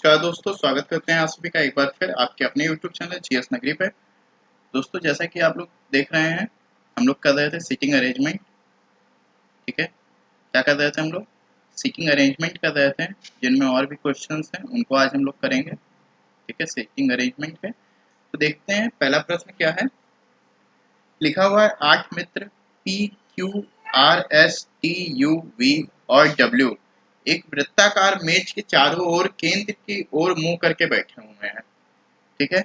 नमस्कार दोस्तों, स्वागत करते हैं आप सभी का एक बार फिर आपके अपने YouTube चैनल जीएस नगरी पे। दोस्तों, जैसा कि आप लोग देख रहे हैं, हम लोग कर रहे थे सीटिंग अरेंजमेंट। ठीक है, क्या कर रहे थे हम लोग? सीटिंग अरेंजमेंट कर रहे थे। जिनमें और भी क्वेश्चंस हैं उनको आज हम लोग करेंगे। ठीक है, सीटिंग अरेंजमेंट पे तो देखते हैं पहला प्रश्न क्या है। लिखा हुआ है 8 मित्र P Q R S T U V और डब्ल्यू एक वृत्ताकार मेज के चारों ओर केंद्र की ओर मुंह करके बैठे हुए हैं। ठीक है,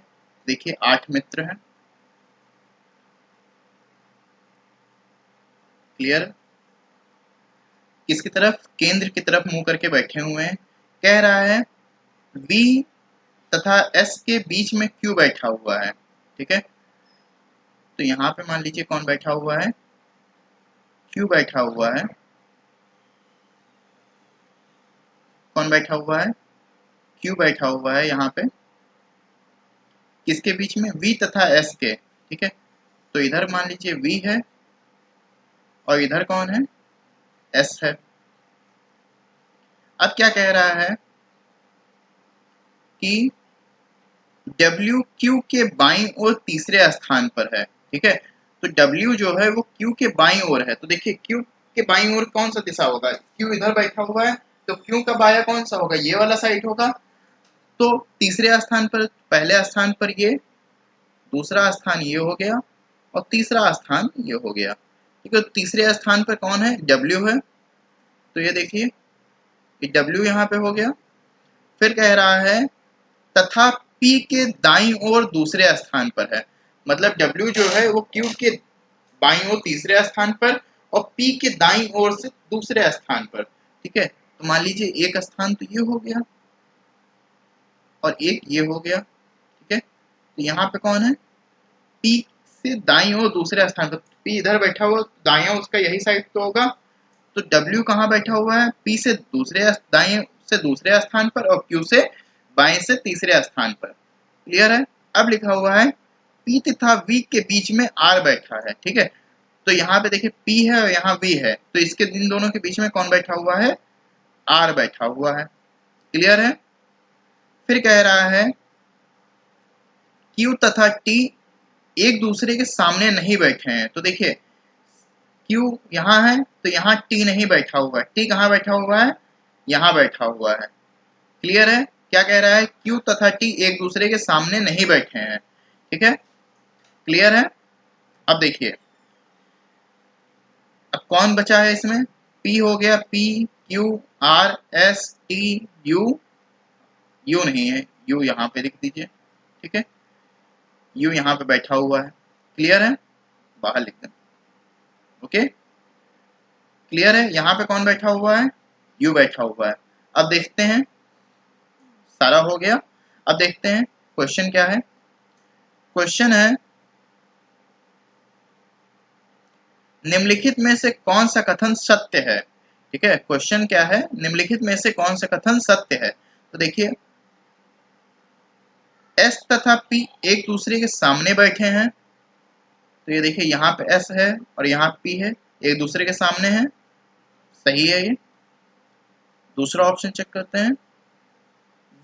देखिए 8 मित्र हैं। क्लियर? किसकी तरफ? केंद्र की तरफ मुंह करके बैठे हुए हैं। कह रहा है V तथा S के बीच में Q बैठा हुआ है। ठीक है, तो यहाँ पे मान लीजिए कौन बैठा हुआ है? Q बैठा हुआ है। कौन बैठा हुआ है? Q बैठा हुआ है यहाँ पे। किसके बीच में? V तथा S के। ठीक है, तो इधर मान लीजिए V है और इधर कौन है? S है। अब क्या कह रहा है कि W Q के बाईं ओर तीसरे स्थान पर है। ठीक है, तो W जो है वो Q के बाईं ओर है। तो देखिए Q के बाईं ओर कौन सा दिशा होगा? Q इधर बैठा हुआ है, तो Q का बायां कौन सा होगा? ये वाला साइड होगा। तो तीसरे स्थान पर, पहले स्थान पर ये, दूसरा स्थान ये हो गया और तीसरा स्थान ये हो गया। ठीक है, तीसरे स्थान पर कौन है? W है। तो ये देखिए, ये W यहाँ पे हो गया। फिर कह रहा है तथा P के दाईं ओर दूसरे स्थान पर है। मतलब W जो है वो Q के बाईं ओर तीसरे स्थान पर और P के दाईं ओर से दूसरे स्थान पर। ठीक है, तो मान लीजिए एक स्थान तो ये हो गया और एक ये हो गया। ठीक है, तो यहाँ पे कौन है? P से दाईं ओर दूसरे स्थान पर। P इधर बैठा हुआ, दायां उसका यही साइड तो होगा। तो W कहाँ बैठा हुआ है? P से दूसरे, दाएं से दूसरे स्थान पर और Q से बाएं से तीसरे स्थान पर। क्लियर है? अब लिखा हुआ है P तथा V के बीच में R बैठा है। ठीक है, तो यहाँ पे देखिए P है और यहाँ V है, तो इसके इन दोनों के बीच में कौन बैठा हुआ है? R बैठा हुआ है। क्लियर है? फिर कह रहा है Q तथा T एक दूसरे के सामने नहीं बैठे हैं। तो देखिए Q यहाँ है तो यहाँ T नहीं बैठा हुआ है। T कहाँ बैठा हुआ है? यहाँ बैठा हुआ है। क्लियर है? क्या कह रहा है? Q तथा T एक दूसरे के सामने नहीं बैठे हैं। ठीक है, क्लियर है? अब देखिए, अब कौन बचा है इसमें? P हो गया, P Q R S T U, U नहीं है, U यहाँ पे लिख दीजिए। ठीक है, U यहाँ पे बैठा हुआ है। क्लियर है? बाहर लिख दें। ओके, क्लियर है? यहाँ पे कौन बैठा हुआ है? U बैठा हुआ है। अब देखते हैं, सारा हो गया। अब देखते हैं क्वेश्चन क्या है। क्वेश्चन है निम्नलिखित में से कौन सा कथन सत्य है? ठीक है, क्वेश्चन क्या है? निम्नलिखित में से कौन सा कथन सत्य है? तो देखिए S तथा P एक दूसरे के सामने बैठे हैं। तो ये देखिए यहाँ पे S है और यहाँ P है, एक दूसरे के सामने है। सही है ये। दूसरा ऑप्शन चेक करते हैं।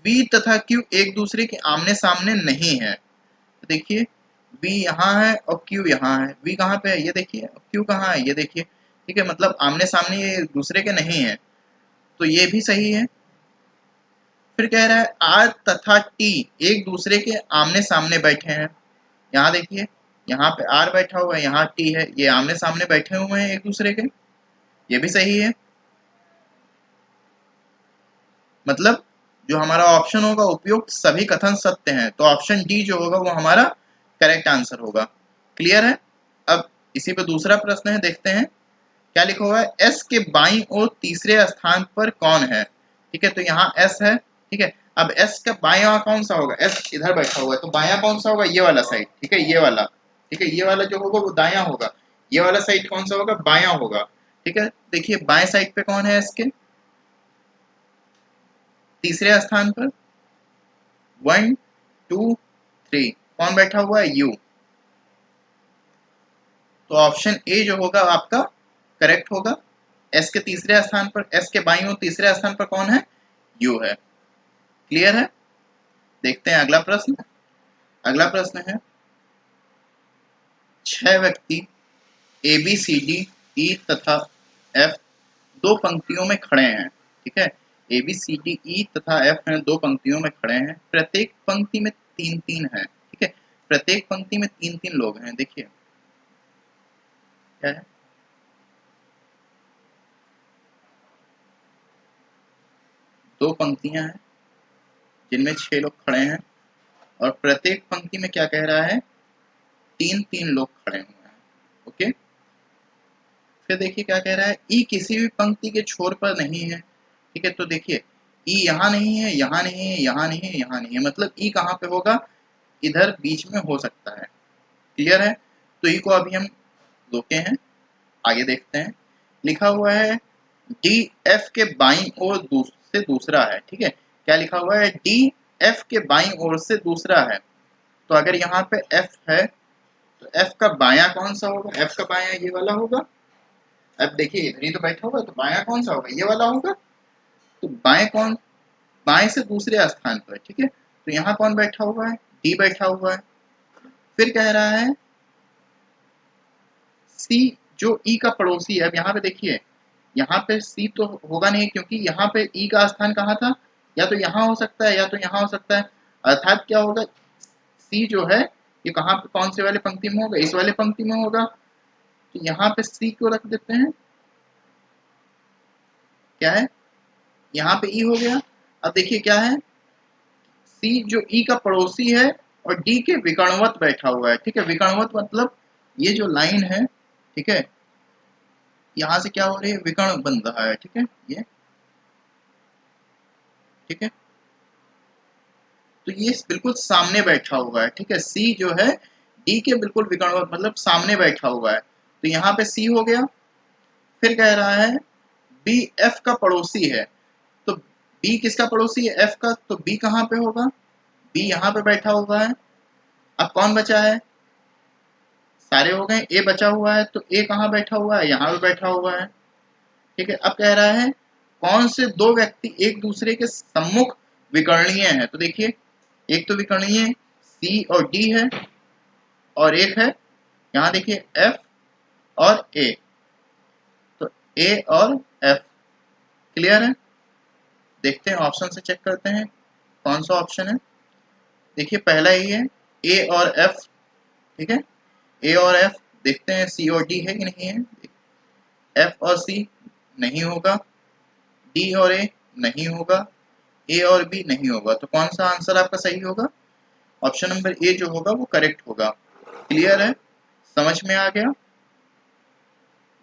V तथा Q एक दूसरे के आमने सामने नहीं है। तो देखिए V यहाँ है और Q यहाँ है। V कहाँ पे है? ये देखिए। Q कहाँ है? ये देखिए। ठीक है, मतलब आमने सामने ये दूसरे के नहीं है, तो ये भी सही है। फिर कह रहा है R तथा T एक दूसरे के आमने सामने बैठे हैं। यहाँ देखिए, यहाँ पे R बैठा हुआ है, यहाँ T है, ये आमने सामने बैठे हुए हैं एक दूसरे के। ये भी सही है। मतलब जो हमारा ऑप्शन होगा उपयुक्त सभी कथन सत्य हैं, तो ऑप्शन डी जो होगा वो हमारा करेक्ट आंसर होगा। क्लियर है? अब इसी पे दूसरा प्रश्न है, देखते हैं क्या लिखा हुआ है। एस के बाईं ओर तीसरे स्थान पर कौन है? ठीक है, तो यहाँ एस है। ठीक है, अब एस का बायां कौन सा होगा? एस इधर बैठा हुआ है, तो बायां कौन सा होगा? ये वाला साइड। ठीक है, ये वाला। ठीक है, ये वाला जो होगा वो दायां होगा, ये वाला साइड कौन सा होगा? बायां होगा। ठीक है, देखिए बाएं साइड पे कौन है? एस के तीसरे स्थान पर 1 2 3 कौन बैठा हुआ है? यू। तो ऑप्शन ए जो होगा आपका करेक्ट होगा। एस के तीसरे स्थान पर, एस के बाईं ओर तीसरे स्थान पर कौन है? यू है। क्लियर है? देखते हैं अगला प्रश्न। अगला प्रश्न है, 6 व्यक्ति ए बी सी डी ई तथा एफ दो पंक्तियों में खड़े हैं, ठीक है। ए बी सी डी ई तथा एफ हैं, दो पंक्तियों में खड़े हैं, प्रत्येक पंक्ति में तीन तीन है, ठीक है। प्रत्येक पंक्ति में तीन तीन लोग हैं। देखिए क्या है, दो पंक्तियां हैं जिनमें 6 लोग खड़े हैं और प्रत्येक पंक्ति में क्या कह रहा है, तीन तीन लोग खड़े हुए हैं। ओके, फिर देखिए क्या कह रहा है, ई किसी भी पंक्ति के छोर पर नहीं है, ठीक है। तो देखिए ई यहाँ नहीं है, यहाँ नहीं है, यहाँ नहीं है, यहाँ नहीं है, मतलब ई कहाँ पे होगा, इधर बीच में हो सकता है। क्लियर है? तो ई को अभी हम रोके हैं, आगे देखते हैं। लिखा हुआ है डी एफ के बाईं ओर से दूसरा है, ठीक है। क्या लिखा हुआ है, डी एफ के बाईं ओर से दूसरा है। तो अगर यहाँ पे एफ है तो एफ का बायां कौन सा होगा, एफ का बायां ये वाला होगा। अब देखिए इधर ही तो बैठा होगा, तो बायां कौन सा होगा, ये वाला होगा। तो बाएं कौन, बाएं से दूसरे स्थान पर, ठीक है। तो यहाँ कौन बैठा हुआ है, डी बैठा हुआ है। फिर कह रहा है सी जो ई का पड़ोसी है। अब यहाँ पे देखिए, यहाँ पे सी तो होगा नहीं क्योंकि यहाँ पे ई का स्थान कहाँ था, या तो यहाँ हो सकता है या तो यहाँ हो सकता है। अर्थात क्या होगा, सी जो है ये कहाँ पे, कौन से वाले पंक्ति में होगा, इस वाले पंक्ति में होगा। तो यहाँ पे सी को रख देते हैं, क्या है, यहाँ पे ई हो गया। अब देखिए क्या है, सी जो ई का पड़ोसी है और डी के विकर्णवत बैठा हुआ है, ठीक है। विकर्णवत मतलब ये जो लाइन है, ठीक है, यहाँ से क्या हो रही है, विकर्ण बन रहा है, ठीक है, ये, ठीक है। तो ये बिल्कुल सामने बैठा हुआ है, ठीक है। सी जो है डी के बिल्कुल विकर्णवत मतलब सामने बैठा हुआ है। तो यहाँ पे सी हो गया। फिर कह रहा है बी एफ का पड़ोसी है। तो बी किसका पड़ोसी है, एफ का। तो बी कहाँ पे होगा, बी यहाँ पे बैठा हुआ है। अब कौन बचा है, सारे हो गए, ए बचा हुआ है। तो ए कहाँ बैठा हुआ है, यहाँ पे बैठा हुआ है, ठीक है। अब कह रहा है कौन से दो व्यक्ति एक दूसरे के सम्मुख विकर्णीय है। तो देखिए एक तो विकर्णीय सी और डी है, और एक है यहाँ देखिए एफ और ए। तो ए और एफ, क्लियर है? देखते हैं ऑप्शन से चेक करते हैं कौन सा ऑप्शन है। देखिए पहला ही है ए और एफ, ठीक है। ए और एफ, देखते हैं सी और डी है कि नहीं है। एफ और सी नहीं होगा, डी और ए नहीं होगा, ए और बी नहीं होगा। तो कौन सा आंसर आपका सही होगा, ऑप्शन नंबर ए जो होगा वो करेक्ट होगा। क्लियर है, समझ में आ गया?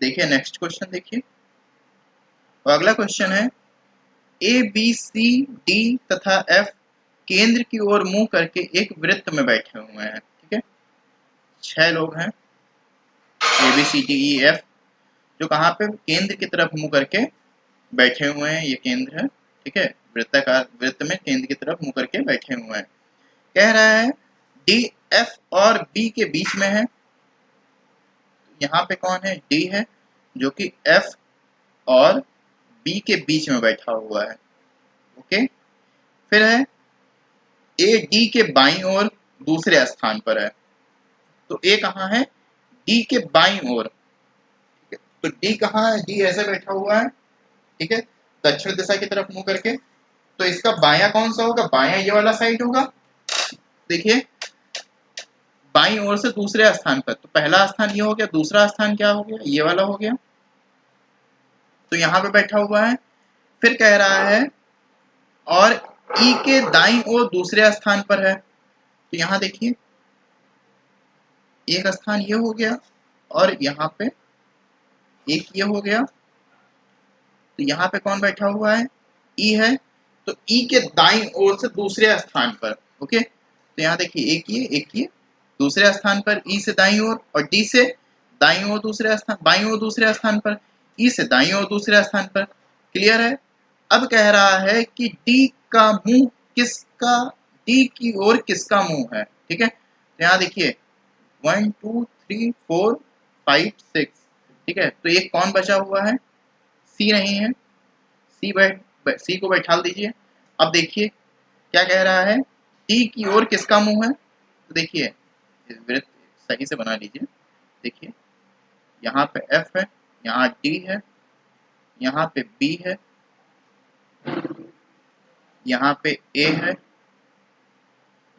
देखिए नेक्स्ट क्वेश्चन देखिए, और अगला क्वेश्चन है ए बी सी डी तथा एफ केंद्र की ओर मुंह करके एक वृत्त में बैठे हुए हैं, ठीक है। 6 लोग हैं, A B C D E F, जो कहाँ पे, केंद्र की तरफ मुंह करके बैठे हुए हैं। ये केंद्र है, ठीक है। वृत्ताकार वृत्त में केंद्र की तरफ मुंह करके बैठे हुए हैं। कह रहा है डी एफ और बी के बीच में है। यहाँ पे कौन है, डी है, जो कि एफ और बी के बीच में बैठा हुआ है। ओके, फिर है ए डी के बाईं ओर दूसरे स्थान पर है। तो ए कहाँ है, डी के बाईं ओर, तो डी कहाँ है, डी ऐसे बैठा हुआ है, ठीक है, दक्षिण दिशा की तरफ मुंह करके। तो इसका बायां कौन सा होगा, बायां ये वाला साइड होगा। देखिए बाईं ओर से दूसरे स्थान पर, तो पहला स्थान ये हो गया, दूसरा स्थान क्या हो गया, ये वाला हो गया। तो यहाँ पे बैठा हुआ है। फिर कह रहा है और ई के दाईं ओर दूसरे स्थान पर है। तो यहाँ देखिए एक स्थान ये हो गया और यहाँ पे एक ये हो गया। तो यहाँ पे कौन बैठा हुआ है, ई है। तो ई के दाईं ओर से दूसरे स्थान पर, ओके। तो यहाँ देखिए एक ये दूसरे स्थान पर, ई से दाईं ओर, और डी से दाईं ओर दूसरे स्थान, बाईं ओर दूसरे स्थान पर, ई से दाईं ओर दूसरे स्थान पर। क्लियर है? अब कह रहा है कि डी का मुंह किसका, डी की ओर किसका मुंह है, ठीक है। तो यहाँ देखिए 1 2 3 4 5 6, ठीक है। तो एक कौन बचा हुआ है, सी नहीं है, सी को बैठा दीजिए। अब देखिए क्या कह रहा है, डी की ओर किसका मुंह है, तो देखिए वृत्त सही से बना लीजिए। देखिए यहाँ पे एफ है, यहाँ डी है, यहाँ पे बी है, यहाँ पे ए है,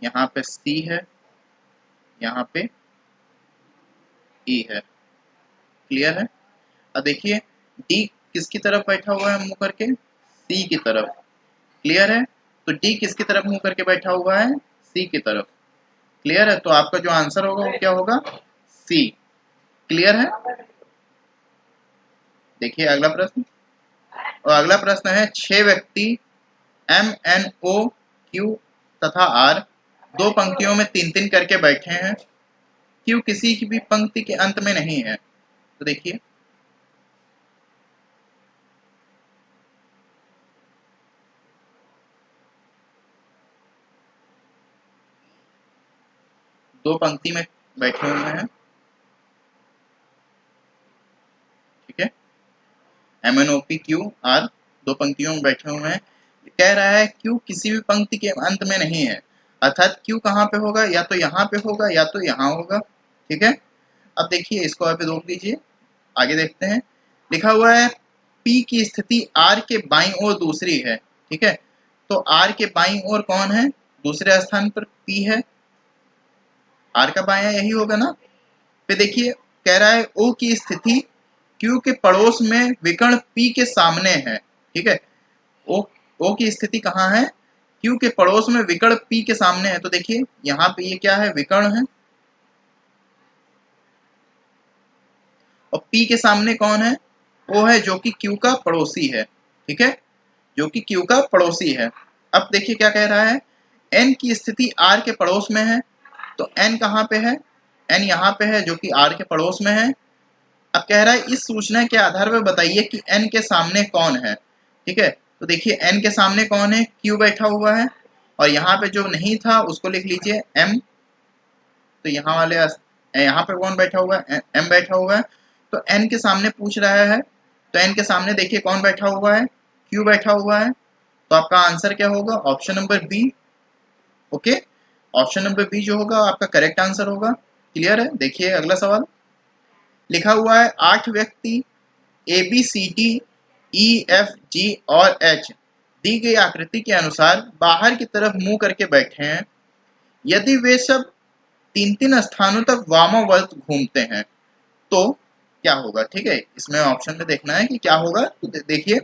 यहाँ पे सी है, यहाँ पे ई है। क्लियर है। अब देखिए डी किसकी तरफ बैठा हुआ है मुंह करके, सी की तरफ। क्लियर है। तो डी किसकी तरफ मुंह करके बैठा हुआ है, सी की तरफ। क्लियर है। तो आपका जो आंसर होगा वो क्या होगा, सी। क्लियर है। देखिए अगला प्रश्न, और अगला प्रश्न है 6 व्यक्ति एम एन ओ क्यू तथा आर दो पंक्तियों में 3-3 करके बैठे हैं, क्यू किसी की भी पंक्ति के अंत में नहीं है। तो देखिए दो पंक्ति में बैठे हुए हैं, ठीक है, M N O P Q R दो पंक्तियों में बैठे हुए हैं। कह रहा है क्यू किसी भी पंक्ति के अंत में नहीं है, अर्थात क्यू कहाँ पे होगा, या तो यहाँ पे होगा या तो यहाँ होगा। ठीक है। अब देखिए इसको आप रोक दीजिए, आगे देखते हैं। लिखा हुआ है P की स्थिति R के बाईं ओर दूसरी है। ठीक है। तो R के बाईं ओर कौन है, दूसरे स्थान पर P है, R का बायां यही होगा ना। फिर देखिए कह रहा है O की स्थिति Q के पड़ोस में विकर्ण P के सामने है। ठीक है। O की स्थिति कहाँ है, Q के पड़ोस में विकर्ण P के सामने है। तो देखिए यहाँ पे ये क्या है, विकर्ण है, और P के सामने कौन है, O है, जो कि Q का पड़ोसी है। ठीक है, जो कि Q का पड़ोसी है। अब देखिए क्या कह रहा है, N की स्थिति R के पड़ोस में है। तो N कहाँ पे है, N यहाँ पे है, जो कि R के पड़ोस में है। अब कह रहा है इस सूचना के आधार पर बताइए कि N के सामने कौन है। ठीक है। तो देखिए N के सामने कौन है, Q बैठा हुआ है, और यहाँ पे जो नहीं था उसको लिख लीजिए M। तो यहाँ वाले यहाँ पे कौन बैठा हुआ है, M बैठा हुआ है। तो N के सामने पूछ रहा है, तो N के सामने देखिए कौन बैठा हुआ है, Q बैठा हुआ है। तो आपका आंसर क्या होगा, option number B. Okay, option number B जो होगा आपका करेक्ट आंसर होगा। क्लियर है। देखिए अगला सवाल, लिखा हुआ है 8 व्यक्ति A B C D E F G और एच दी गई आकृति के अनुसार बाहर की तरफ मुंह करके बैठे हैं। यदि वे सब 3-3 स्थानों तक वामावर्त घूमते हैं तो क्या होगा। ठीक है, इसमें ऑप्शन में देखना है कि क्या होगा। तो देखिए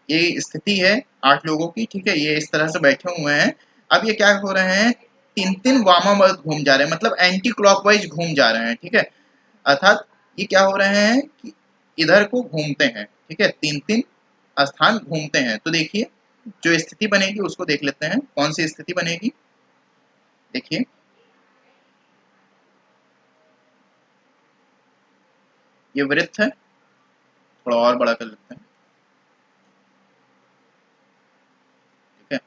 ये स्थिति है 8 लोगों की। ठीक है, ये इस तरह से बैठे हुए हैं। अब ये क्या हो रहे हैं, 3-3 वामावर्त घूम जा रहे हैं, मतलब एंटी क्लॉकवाइज घूम जा रहे हैं। ठीक है, अर्थात ये क्या हो रहे हैं कि इधर को घूमते हैं। ठीक है, 3-3 स्थान घूमते हैं। तो देखिए जो स्थिति बनेगी उसको देख लेते हैं, कौन सी स्थिति बनेगी। देखिए ये वृत्त है, थोड़ा और बड़ा कर लेते हैं। ठीक है,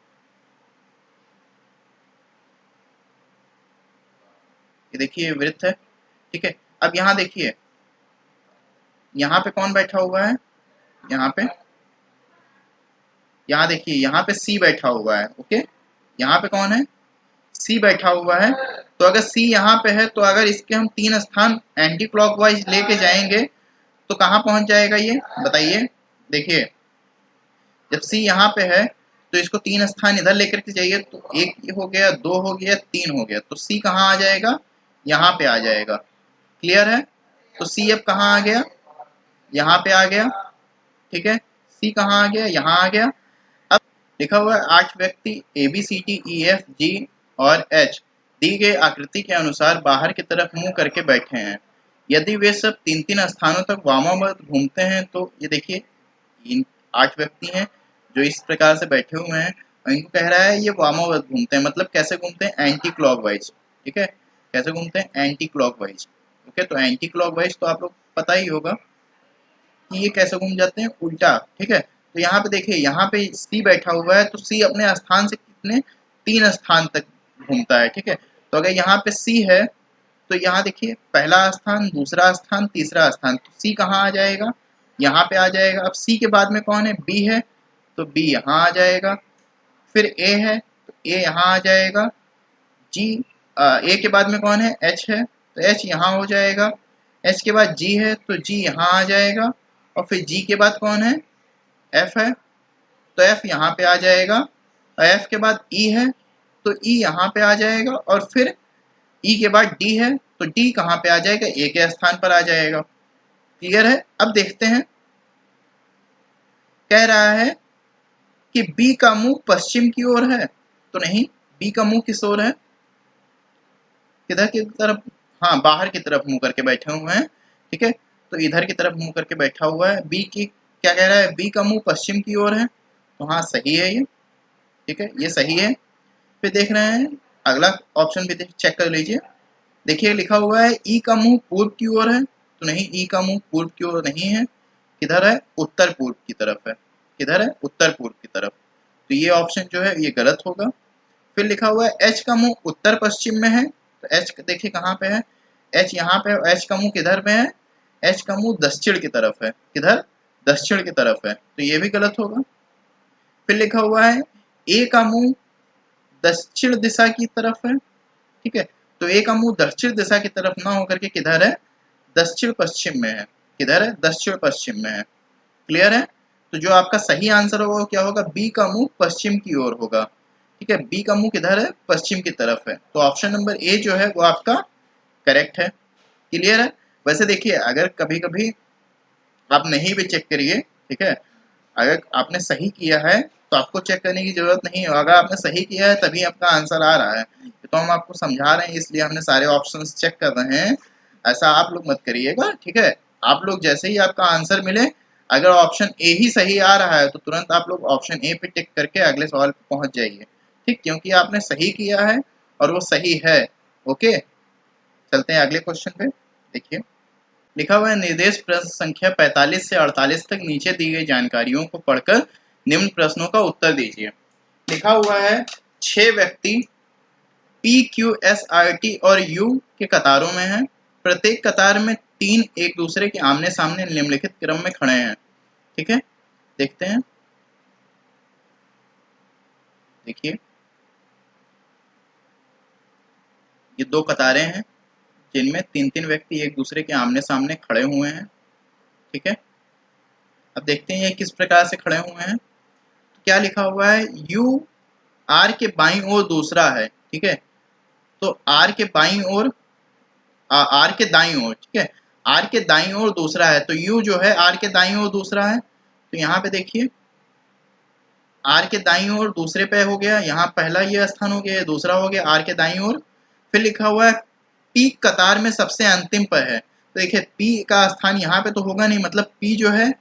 ये देखिए वृत्त है। ठीक है, अब यहाँ देखिए यहाँ पे कौन बैठा हुआ है, यहाँ पे, यहाँ देखिए यहाँ पे सी बैठा हुआ है। ओके, यहाँ पे कौन है, सी बैठा हुआ है। तो अगर सी यहाँ पे है तो अगर इसके हम 3 स्थान एंटी क्लॉकवाइज लेके जाएंगे तो कहाँ पहुंच जाएगा ये बताइए। देखिए जब सी यहाँ पे है तो इसको 3 स्थान इधर लेकर के जाइए, तो 1 हो गया, 2 हो गया, 3 हो गया। तो सी कहाँ आ जाएगा, यहाँ पे आ जाएगा। क्लियर है। तो सी अब कहाँ आ गया, यहाँ पे आ गया। ठीक है, सी कहाँ आ गया, यहाँ आ गया। अब लिखा हुआ है 8 व्यक्ति A B C D E F G और एच दी गई आकृति के अनुसार बाहर की तरफ मुंह करके बैठे हैं। यदि वे सब 3-3 स्थानों तक वामावर्त घूमते हैं तो ये देखिए इन 8 व्यक्ति हैं जो इस प्रकार से बैठे हुए हैं, और इनको कह रहा है ये वामावर्त घूमते हैं, मतलब कैसे घूमते हैं, एंटी क्लॉकवाइज। ठीक है, कैसे घूमते हैं, एंटी क्लॉकवाइज। ओके, तो एंटी क्लॉकवाइज तो आप लोग पता ही होगा कि ये कैसे घूम जाते हैं, उल्टा। ठीक है, तो यहाँ पे देखिए यहाँ पे सी बैठा हुआ है, तो सी अपने स्थान से कितने, 3 स्थान तक घूमता है। ठीक है, तो अगर यहाँ पे सी है तो यहाँ देखिए पहला स्थान, दूसरा स्थान, तीसरा स्थान, तो सी कहाँ आ जाएगा, यहाँ पे आ जाएगा। अब सी के बाद में कौन है, बी है, तो बी यहाँ आ जाएगा। फिर ए है तो ए यहाँ आ जाएगा, जी ए के बाद में कौन है, एच है तो एच यहाँ हो जाएगा, एच के बाद जी है तो जी यहाँ आ जाएगा, और फिर जी के बाद कौन है, एफ है तो एफ यहाँ पे आ जाएगा, और एफ के बाद ई है तो ई यहाँ पे आ जाएगा, और फिर ई के बाद डी है तो डी कहाँ पे आ जाएगा, ए के स्थान पर आ जाएगा। क्लियर है। अब देखते हैं, कह रहा है कि बी का मुंह पश्चिम की ओर है, तो नहीं, बी का मुंह किस ओर है, किधर की तरफ, हाँ बाहर की तरफ मुंह करके बैठे हुए हैं, ठीक है, तो इधर की तरफ मुंह करके बैठा हुआ है। बी की क्या कह रहा है, बी का मुंह पश्चिम की ओर है, तो हाँ सही है ये, ठीक है ये सही है। फिर देख रहे हैं अगला ऑप्शन भी चेक कर लीजिए, देखिए लिखा हुआ है ई का मुंह पूर्व की ओर है, तो नहीं ई का मुंह पूर्व की ओर नहीं है, किधर है, उत्तर पूर्व की तरफ है, किधर है, उत्तर पूर्व की तरफ, तो ये ऑप्शन जो है ये गलत होगा। फिर लिखा हुआ है एच का मुंह उत्तर पश्चिम में है, तो एच देखिए कहाँ पे है, एच यहाँ पे, एच का मुंह किधर में है, एच का मुंह दक्षिण की तरफ है, किधर, दक्षिण की तरफ है, तो ये भी गलत होगा। फिर लिखा हुआ है ए का मुंह दक्षिण दिशा की तरफ है, ठीक है, तो ए का मुंह दक्षिण दिशा की तरफ ना होकर के किधर है, दक्षिण पश्चिम में है, किधर है, दक्षिण पश्चिम में है। क्लियर है। तो जो आपका सही आंसर होगा वो क्या होगा, बी का मुंह पश्चिम की ओर होगा, ठीक है, बी का मुंह किधर है, पश्चिम की तरफ है, तो ऑप्शन नंबर ए जो है वो आपका करेक्ट है। क्लियर है। वैसे देखिए अगर कभी कभी आप नहीं भी चेक करिए, ठीक है, अगर आपने सही किया है तो आपको चेक करने की जरूरत नहीं है, अगर आपने सही किया है तभी आपका आंसर आ रहा है, तो हम आपको समझा रहे हैं इसलिए हमने सारे ऑप्शंस चेक कर रहे हैं, ऐसा आप लोग मत करिएगा, ठीक है। आप लोग जैसे ही आपका आंसर मिले, अगर ऑप्शन ए ही सही आ रहा है तो तुरंत आप लोग ऑप्शन ए पे टिक करके अगले सवाल पे पहुंच जाइए, ठीक, क्योंकि आपने सही किया है और वो सही है। ओके, चलते हैं अगले क्वेश्चन पे। देखिए लिखा हुआ है निर्देश प्रश्न संख्या 45 से 48 तक नीचे दी गई जानकारियों को पढ़कर निम्न प्रश्नों का उत्तर दीजिए। लिखा हुआ है 6 व्यक्ति P Q S R T और यू के कतारों में हैं, प्रत्येक कतार में 3 एक दूसरे के आमने सामने निम्नलिखित क्रम में खड़े हैं, ठीक है, देखते हैं। देखिए ये 2 कतारें हैं जिनमें 3 व्यक्ति एक दूसरे के आमने सामने खड़े हुए हैं, ठीक है। अब देखते हैं ये किस प्रकार से खड़े हुए हैं। तो क्या लिखा हुआ है, यू आर के बाईं ओर दूसरा है, ठीक है, तो आर के बाईं ओर, आर के दाईं ओर, ठीक है, आर के दाईं ओर दूसरा है, तो यू जो है आर के दाईं ओर दूसरा है, तो यहाँ पे देखिए आर के दाईं ओर दूसरे पे हो गया, यहाँ पहला ये स्थान हो गया, दूसरा हो गया आर के दाईं ओर। फिर लिखा हुआ है पी कतार में सबसे अंतिम पर है, तो देखिए पी का स्थान यहाँ पे तो होगा नहीं, मतलब पी जो है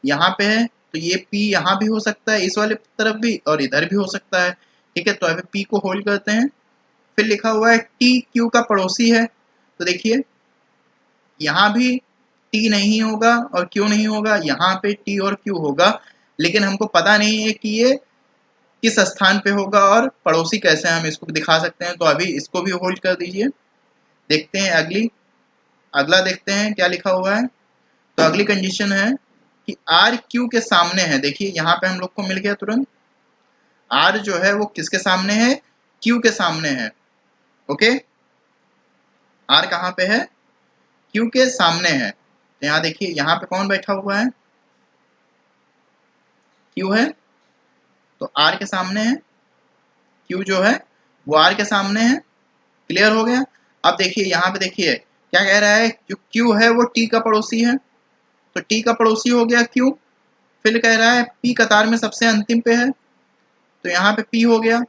यहाँ पे है, तो ये पी यहाँ भी हो सकता है, इस वाले तरफ भी और इधर भी हो सकता है, ठीक है, तो अभी पी को होल्ड करते हैं। फिर लिखा हुआ है टी क्यू का पड़ोसी है, तो देखिए यहाँ भी टी नहीं होगा और क्यू नहीं होगा, यहाँ पे टी और क्यू होगा, लेकिन हमको पता नहीं है कि ये किस स्थान पे होगा और पड़ोसी कैसे हम इसको दिखा सकते हैं, तो अभी इसको भी होल्ड कर दीजिए। देखते हैं अगला देखते हैं क्या लिखा हुआ है। तो अगली कंडीशन है कि आर क्यू के सामने है, देखिए यहाँ पे हम लोग को मिल गया तुरंत, आर जो है वो किसके सामने है, क्यू के सामने है, ओके, आर कहाँ पे है, क्यू के सामने है, तो यहाँ देखिए यहाँ पे कौन बैठा हुआ है, क्यू है, तो आर के सामने है, क्यू जो है वो आर के सामने है। क्लियर हो गया। अब देखिए यहाँ पे देखिए क्या कह रहा है, जो क्यू है वो टी का पड़ोसी है, तो टी का पड़ोसी हो गया क्यू। फिर कह रहा है पी कतार में सबसे अंतिम पे है, तो यहाँ पे पी हो गया।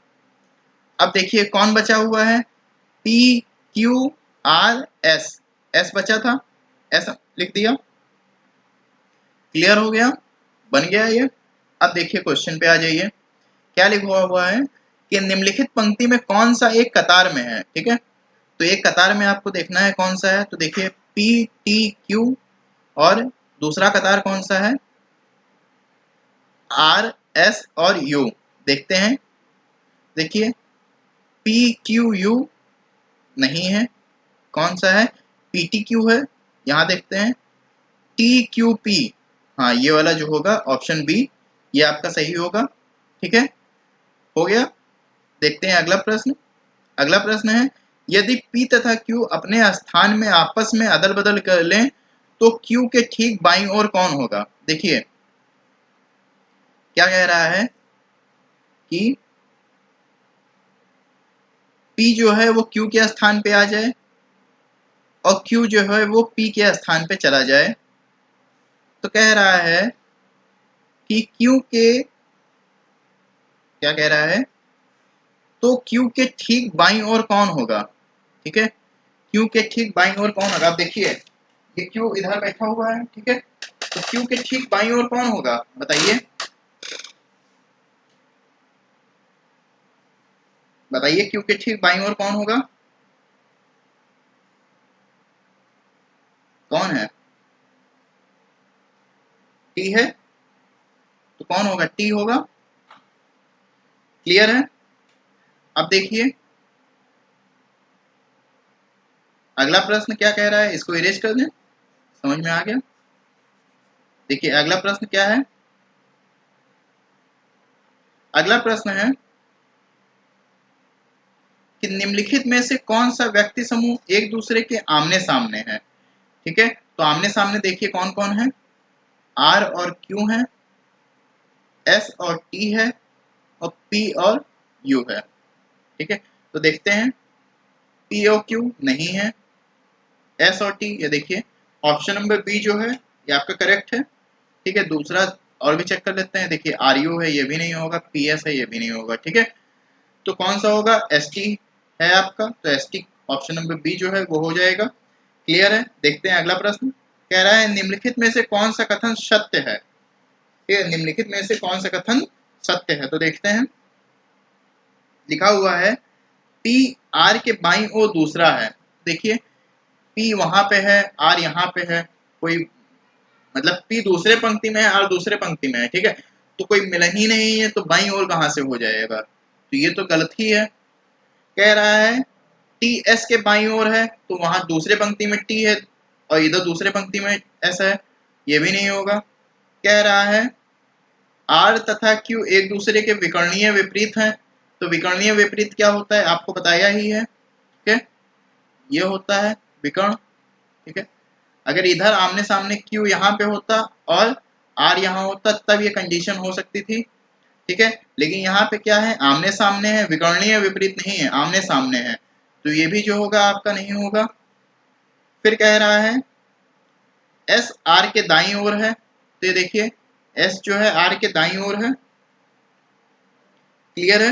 अब देखिए कौन बचा हुआ है, P Q R S, S बचा था, एस लिख दिया। क्लियर हो गया, बन गया ये। अब देखिए क्वेश्चन पे आ जाइए, क्या लिखा हुआ है कि निम्नलिखित पंक्ति में कौन सा एक कतार में है, ठीक है, तो एक कतार में आपको देखना है कौन सा है, तो देखिए पी टी क्यू, और दूसरा कतार कौन सा है, आर एस और यू। देखते हैं, देखिए पी क्यू यू नहीं है, कौन सा है, पी टी क्यू है, यहाँ देखते हैं टी क्यू पी, हाँ ये वाला जो होगा ऑप्शन बी, ये आपका सही होगा, ठीक है, हो गया। देखते हैं अगला प्रश्न। अगला प्रश्न है, यदि P तथा Q अपने स्थान में आपस में अदल बदल कर लें तो Q के ठीक बाईं ओर कौन होगा? देखिए क्या कह रहा है कि P जो है वो Q के स्थान पे आ जाए और Q जो है वो P के स्थान पे चला जाए। तो कह रहा है कि Q के, क्या कह रहा है, तो Q के ठीक बाईं ओर कौन होगा? ठीक है, Q के ठीक बाईं ओर कौन होगा? आप देखिए ये Q इधर बैठा हुआ है, ठीक है, तो Q के ठीक बाईं ओर कौन होगा बताइए? बताइए Q के ठीक बाईं ओर कौन होगा? कौन है? T है, तो कौन होगा? T होगा। क्लियर है? अब देखिए अगला प्रश्न क्या कह रहा है, इसको इरेज कर दें, समझ में आ गया। देखिए अगला प्रश्न क्या है, अगला प्रश्न है कि निम्नलिखित में से कौन सा व्यक्ति समूह एक दूसरे के आमने सामने है? ठीक है, तो आमने सामने देखिए कौन कौन है, R और Q है, S और T है और P और U है। ठीक है, तो देखते हैं P और Q नहीं है, S और T, ये देखिए ऑप्शन नंबर बी जो है ये आपका करेक्ट है। ठीक है, दूसरा और भी चेक कर लेते हैं। देखिए RU है, ये भी नहीं होगा, PS है, ये भी नहीं होगा। ठीक है, तो कौन सा होगा? ST है आपका, तो ST ऑप्शन नंबर बी जो है वो हो जाएगा। क्लियर है? देखते हैं अगला प्रश्न। कह रहा है निम्नलिखित में से कौन सा कथन सत्य है? ठीक है, निम्नलिखित में से कौन सा कथन सत्य है? तो देखते हैं, लिखा हुआ है P R के बाईं ओर दूसरा है। देखिए P वहां पे है, R यहाँ पे है, कोई मतलब P दूसरे पंक्ति में है, R दूसरे पंक्ति में है। ठीक है, तो कोई मिला ही नहीं है, तो बाईं ओर कहां से हो जाएगा? तो ये तो गलत ही है। कह रहा है T S के बाईं ओर है, तो वहां दूसरे पंक्ति में T है और इधर दूसरे पंक्ति में S है, ये भी नहीं होगा। कह रहा है R तथा Q एक दूसरे के विकर्णीय विपरीत हैं, तो विकर्णीय विपरीत क्या होता है आपको बताया ही है। ठीक है, ये होता है विकर्ण। ठीक है, अगर इधर आमने सामने Q यहाँ पे होता और R यहाँ होता तब ये कंडीशन हो सकती थी। ठीक है, लेकिन यहाँ पे क्या है, आमने सामने है, विकर्णीय विपरीत नहीं है, आमने सामने है, तो ये भी जो होगा आपका नहीं होगा। फिर कह रहा है S R के दाईं ओर है, तो ये देखिए S जो है R के दाईं ओर है। क्लियर है?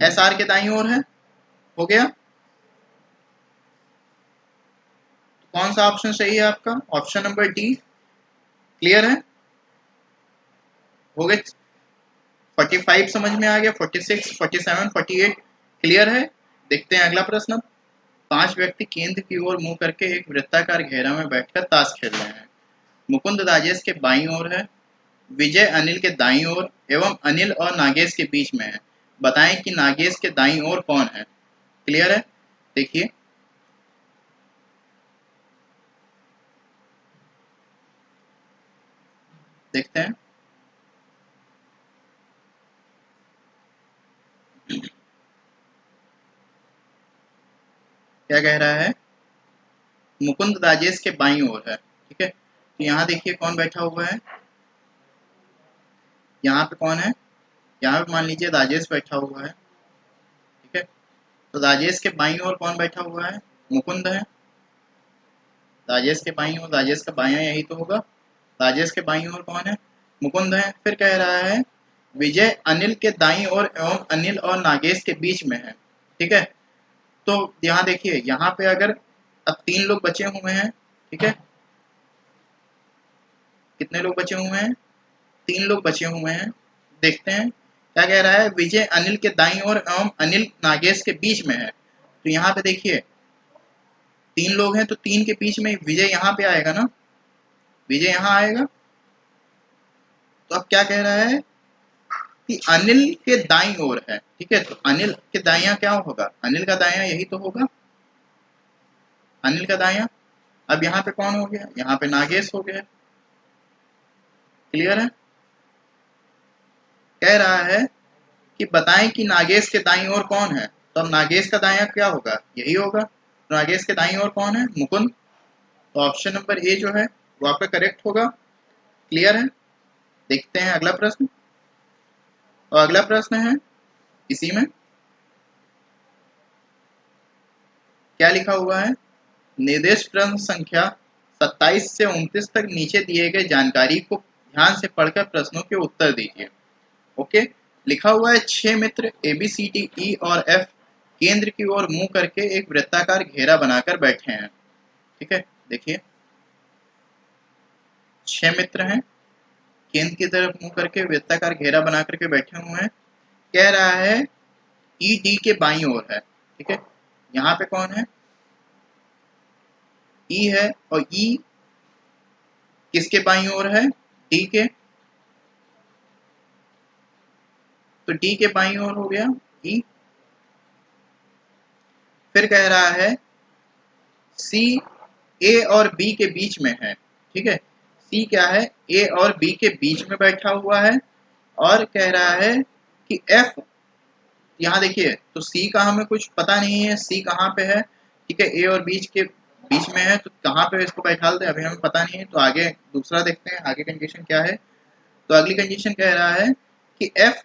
S R के दाईं ओर है, हो गया। कौन सा ऑप्शन सही है आपका? Option number D. क्लियर है? हो गए 45, समझ में आ गया, 46, 47, 48। क्लियर है? देखते हैं अगला प्रश्न। 5 व्यक्ति केंद्र की ओर मुंह करके एक वृत्ताकार घेरा में बैठकर ताश खेल रहे हैं। मुकुंद राजेश के बाईं ओर है, विजय अनिल के दाईं ओर एवं अनिल और नागेश के बीच में है। बताएं कि नागेश के दाईं ओर कौन है? क्लियर है? देखिए देखते हैं क्या कह रहा है। मुकुंद राजेश के बाईं ओर है। ठीक है, तो यहाँ देखिए कौन बैठा हुआ है, यहाँ पे कौन है, यहाँ पे मान लीजिए राजेश बैठा हुआ है। ठीक है, तो राजेश के बाईं ओर कौन बैठा हुआ है? मुकुंद है। राजेश के बाईं ओर, राजेश का बायां यही तो होगा। राजेश के बाईं ओर कौन है? मुकुंद है। फिर कह रहा है विजय अनिल के दाईं ओर एवं अनिल और नागेश के बीच में है। ठीक है, तो यहाँ देखिए यहाँ पे अगर अब 3 लोग बचे हुए हैं। ठीक है, कितने लोग बचे हुए हैं? 3 लोग बचे हुए हैं। देखते हैं क्या कह रहा है, विजय अनिल के दाईं ओर एवं अनिल नागेश के बीच में है। तो यहाँ पे देखिए 3 लोग हैं, तो 3 के बीच में विजय यहाँ पे आएगा ना, विजय यहाँ आएगा। तो अब क्या कह रहा है कि अनिल के दाईं ओर है। ठीक है, तो अनिल के दायां क्या होगा? अनिल का दायां यही तो होगा, अनिल का दायां। अब यहाँ पे कौन हो गया? यहाँ पे नागेश हो गया। क्लियर है? कह रहा है कि बताएं कि नागेश के दाईं ओर कौन है। तो अब नागेश का दायां क्या होगा, यही होगा। तो नागेश के दाईं ओर कौन है, मुकुंद। तो ऑप्शन नंबर ए जो है वो आपका करेक्ट होगा। क्लियर है। देखते हैं अगला प्रश्न। और अगला प्रश्न है इसी में, क्या लिखा हुआ है, निर्देश प्रश्न संख्या 27 से 29 तक नीचे दिए गए जानकारी को ध्यान से पढ़कर प्रश्नों के उत्तर दीजिए। ओके। लिखा हुआ है 6 मित्र ए बी सी डी ई और एफ केंद्र की ओर मुंह करके एक वृत्ताकार घेरा बनाकर बैठे हैं। ठीक है, देखिए 6 मित्र हैं, केंद्र की तरफ मुंह करके वृत्ताकार घेरा बना करके बैठे हुए हैं। कह रहा है ई डी के बाईं ओर है। ठीक है, यहाँ पे कौन है, ई है, और ई किसके बाईं ओर है, डी के। तो डी के बाईं ओर हो गया ई। फिर कह रहा है सी ए और बी के बीच में है। ठीक है, सी क्या है, ए और बी के बीच में बैठा हुआ है। और कह रहा है कि एफ, यहाँ देखिए तो सी का हमें कुछ पता नहीं है, सी कहाँ पे है। ठीक है, ए और बीच के बीच में है, तो कहाँ पे इसको बैठा दें अभी हमें पता नहीं है। तो आगे दूसरा देखते हैं, आगे कंडीशन क्या है। तो अगली कंडीशन कह रहा है कि एफ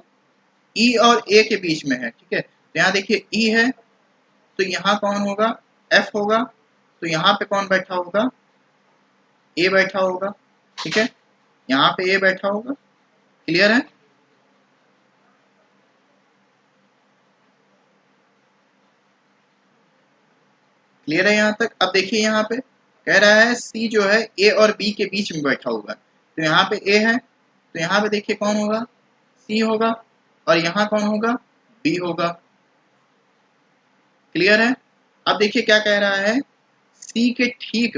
ई और ए के बीच में है। ठीक है, तो यहाँ देखिए ई है, तो यहाँ कौन होगा, एफ होगा। तो यहाँ पे कौन बैठा होगा, ए बैठा होगा। ठीक है, यहाँ पे ए बैठा होगा। क्लियर है। क्लियर है यहाँ तक। अब देखिए यहाँ पे कह रहा है सी जो है ए और बी के बीच में बैठा हुआ है। तो यहाँ पे ए है, तो यहाँ पे देखिए कौन होगा, सी होगा। और यहाँ कौन होगा, बी होगा। क्लियर है। अब देखिए क्या कह रहा है, सी के ठीक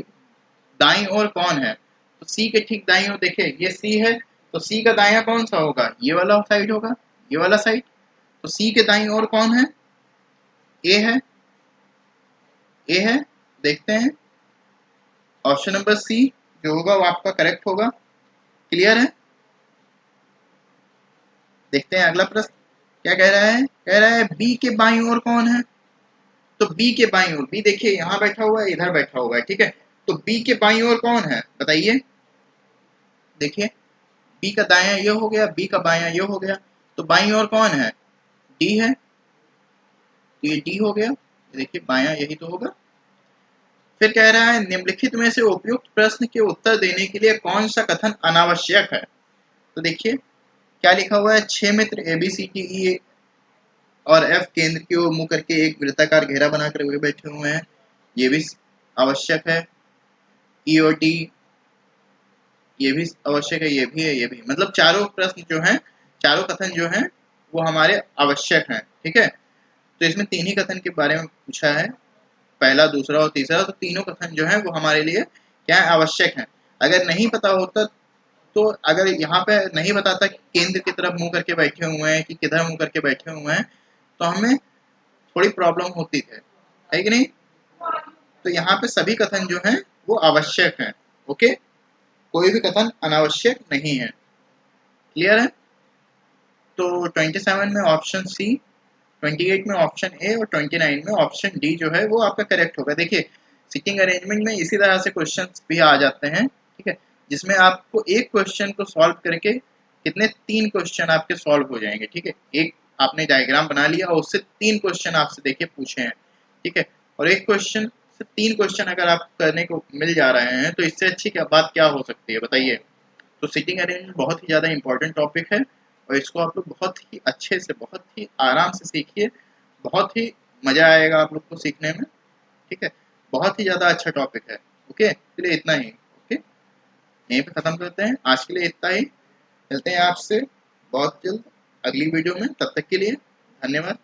दाईं ओर कौन है। तो सी के ठीक दाईं ओर देखिए ये सी है, तो सी का दायां कौन सा होगा, ये वाला साइड होगा, ये वाला साइड। तो सी के दाईं ओर कौन है, ए है, ए है। देखते हैं ऑप्शन नंबर सी जो होगा वो आपका करेक्ट होगा। क्लियर है। देखते हैं अगला प्रश्न क्या कह रहा है। कह रहा है बी के बाईं ओर कौन है। तो बी के बाईं ओर, बी देखिए यहाँ बैठा हुआ है, इधर बैठा हुआ है। ठीक है, तो बी के बाईं ओर कौन है बताइए। देखिए बी का दायां ये हो गया, बी का बायां ये हो गया। तो बाईं ओर कौन है, डी है। तो ये डी हो गया, देखिए बायां यही तो होगा। फिर कह रहा है निम्नलिखित में से उपयुक्त प्रश्न के उत्तर देने के लिए कौन सा कथन अनावश्यक है। तो देखिए क्या लिखा हुआ है, 6 मित्र ए बी सी डी ई और एफ केंद्र की ओर मुंह करके एक वृत्ताकार घेरा बनाकर हुए बैठे हुए हैं, ये भी आवश्यक है। ई और डी ये भी आवश्यक है, ये भी है, ये भी। मतलब चारों प्रश्न जो हैं, चारों कथन जो हैं वो हमारे आवश्यक हैं। ठीक है, तो इसमें तीन ही कथन के बारे में पूछा है, पहला दूसरा और तीसरा। तो तीनों कथन जो है वो हमारे लिए क्या है, आवश्यक है। अगर नहीं पता होता, तो अगर यहाँ पे नहीं बताता कि केंद्र की तरफ मुंह करके बैठे हुए हैं कि किधर मुंह करके बैठे हुए हैं, तो हमें थोड़ी प्रॉब्लम होती है कि नहीं। तो यहाँ पे सभी कथन जो हैं वो आवश्यक हैं। ओके, कोई भी कथन अनावश्यक नहीं है। क्लियर है। तो 27 में ऑप्शन सी, 28 में ऑप्शन ए और 29 में ऑप्शन डी जो है वो आपका करेक्ट होगा। देखिए सिटिंग अरेंजमेंट में इसी तरह से क्वेश्चन भी आ जाते हैं। ठीक है, जिसमें आपको एक क्वेश्चन को सॉल्व करके कितने, 3 क्वेश्चन आपके सॉल्व हो जाएंगे। ठीक है, एक आपने डायग्राम बना लिया और उससे 3 क्वेश्चन आपसे देखिए पूछे हैं। ठीक है, और एक क्वेश्चन से 3 क्वेश्चन अगर आप करने को मिल जा रहे हैं, तो इससे अच्छी क्या बात क्या हो सकती है बताइए। तो सिटिंग अरेंजमेंट बहुत ही ज़्यादा इंपॉर्टेंट टॉपिक है, और इसको आप लोग बहुत ही अच्छे से, बहुत ही आराम से सीखिए। बहुत ही मज़ा आएगा आप लोग को सीखने में। ठीक है, बहुत ही ज़्यादा अच्छा टॉपिक है। ओके, चलिए इतना ही। ओके, यहीं पे ख़त्म करते हैं आज के लिए, इतना ही। मिलते हैं आपसे बहुत जल्द अगली वीडियो में, तब तक के लिए धन्यवाद।